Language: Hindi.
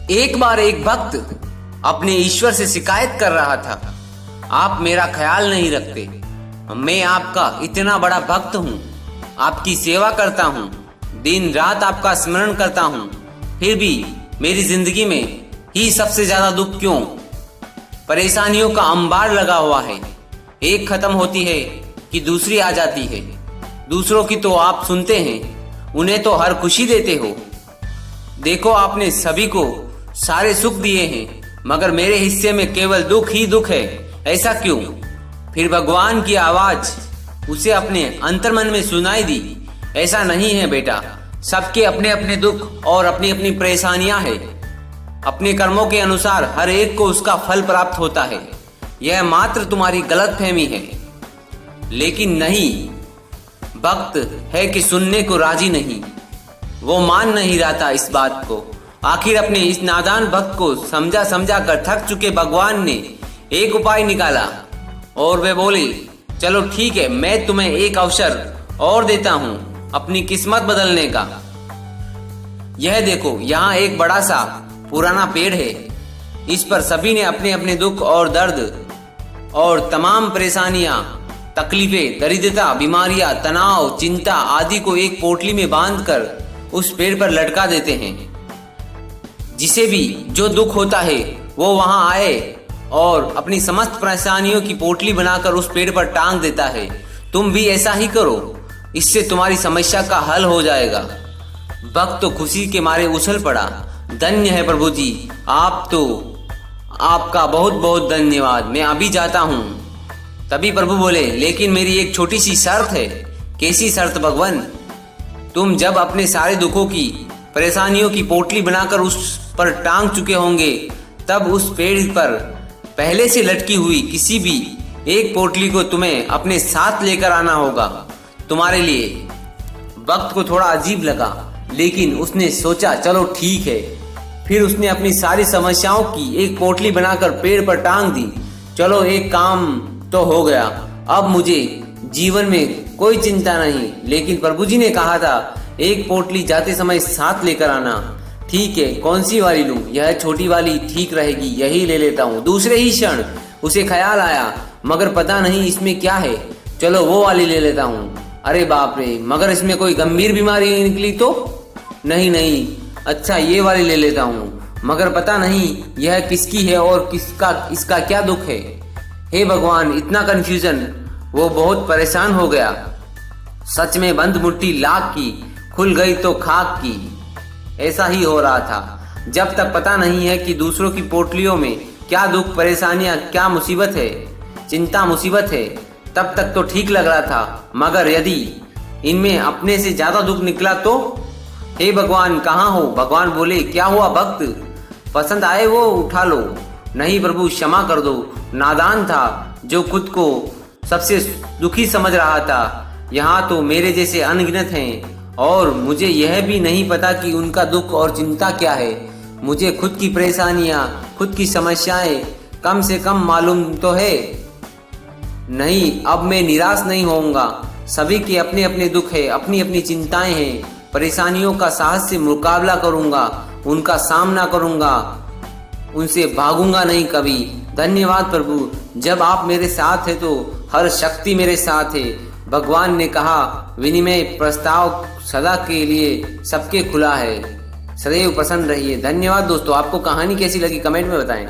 एक बार एक भक्त अपने ईश्वर से शिकायत कर रहा था, आप मेरा ख्याल नहीं रखते। मैं आपका इतना बड़ा भक्त हूँ, आपकी सेवा करता हूँ, दिन रात आपका स्मरण करता हूँ, फिर भी मेरी जिंदगी में ही सबसे ज्यादा दुख क्यों? परेशानियों का अंबार लगा हुआ है, एक खत्म होती है कि दूसरी आ जाती है। दूसरों की तो आप सुनते हैं, उन्हें तो हर खुशी देते हो। देखो, आपने सभी को सारे सुख दिए हैं, मगर मेरे हिस्से में केवल दुख ही दुख है। ऐसा क्यों? फिर भगवान की आवाज उसे अपने अंतर्मन में सुनाई दी, ऐसा नहीं है बेटा, सबके अपने अपने दुख और अपनी अपनी परेशानियां हैं। अपने कर्मों के अनुसार हर एक को उसका फल प्राप्त होता है। यह मात्र तुम्हारी गलतफहमी है। लेकिन नहीं, भक्त है कि सुनने को राजी नहीं, वो मान नहीं रहा था इस बात को। आखिर अपने इस नादान भक्त को समझा समझा कर थक चुके भगवान ने एक उपाय निकाला और वे बोले, चलो ठीक है, मैं तुम्हें एक अवसर और देता हूँ अपनी किस्मत बदलने का। यह देखो, यहाँ एक बड़ा सा पुराना पेड़ है। इस पर सभी ने अपने अपने दुख और दर्द और तमाम परेशानियां, तकलीफें, दरिद्रता, बीमारियां, तनाव, चिंता आदि को एक पोटली में बांधकर उस पेड़ पर लटका देते हैं। जिसे भी जो दुख होता है वो वहां आए और अपनी समस्त परेशानियों की पोटली बनाकर उस पेड़ पर टांग देता है। तुम भी ऐसा ही करो, इससे तुम्हारी समस्या का हल हो जाएगा। भक्त तो खुशी के मारे उछल पड़ा। धन्य है प्रभु जी, आप तो, आपका बहुत बहुत धन्यवाद, मैं अभी जाता हूँ। तभी प्रभु बोले, लेकिन मेरी एक छोटी सी शर्त है। कैसी शर्त भगवान? तुम जब अपने सारे दुखों की, परेशानियों की पोटली बनाकर उस पर टांग चुके होंगे, तब उस पेड़ पर पहले से लटकी हुई किसी भी एक पोटली को तुम्हें अपने साथ लेकर आना होगा तुम्हारे लिए। भक्त को थोड़ा अजीब लगा, लेकिन उसने सोचा चलो ठीक है। फिर उसने अपनी सारी समस्याओं की एक पोटली बनाकर पेड़ पर टांग दी। चलो, एक काम तो हो गया, अब मुझे जीवन में कोई चिंता नहीं। लेकिन प्रभु जी ने कहा था एक पोटली जाते समय साथ लेकर आना। ठीक है, कौन सी वाली लूं? यह छोटी वाली ठीक रहेगी, यही ले लेता हूँ। दूसरे ही क्षण उसे ख्याल आया, मगर पता नहीं इसमें क्या है, चलो वो वाली ले लेता हूँ। अरे बाप रे, मगर इसमें कोई गंभीर बीमारी निकली तो? नहीं नहीं, अच्छा ये वाली ले लेता हूँ, मगर पता नहीं यह किसकी है और किसका, इसका क्या दुख है। हे भगवान, इतना कंफ्यूजन, वो बहुत परेशान हो गया। सच में बंद मुट्ठी लाख की, खुल गई तो खाक की। ऐसा ही हो रहा था। जब तक पता नहीं है कि दूसरों की पोटलियों में क्या दुख, परेशानियां, क्या मुसीबत है, चिंता मुसीबत है, तब तक तो ठीक लग रहा था। मगर यदि इनमें अपने से ज्यादा दुख निकला तो? हे भगवान, कहाँ हो? भगवान बोले, क्या हुआ भक्त, पसंद आए वो उठा लो। नहीं प्रभु, क्षमा कर दो, नादान था जो खुद को सबसे दुखी समझ रहा था। यहाँ तो मेरे जैसे अनगिनत हैं और मुझे यह भी नहीं पता कि उनका दुख और चिंता क्या है। मुझे खुद की परेशानियां, खुद की समस्याएं कम से कम मालूम तो है। नहीं, अब मैं निराश नहीं होऊंगा। सभी के अपने अपने दुख है, अपनी अपनी चिंताएं हैं। परेशानियों का साहस से मुकाबला करूंगा, उनका सामना करूंगा, उनसे भागूंगा नहीं कभी। धन्यवाद प्रभु, जब आप मेरे साथ हैं तो हर शक्ति मेरे साथ है। भगवान ने कहा, विनिमय प्रस्ताव सदा के लिए सबके खुला है, सदैव प्रसन्न रहिए। धन्यवाद दोस्तों, आपको कहानी कैसी लगी कमेंट में बताएं।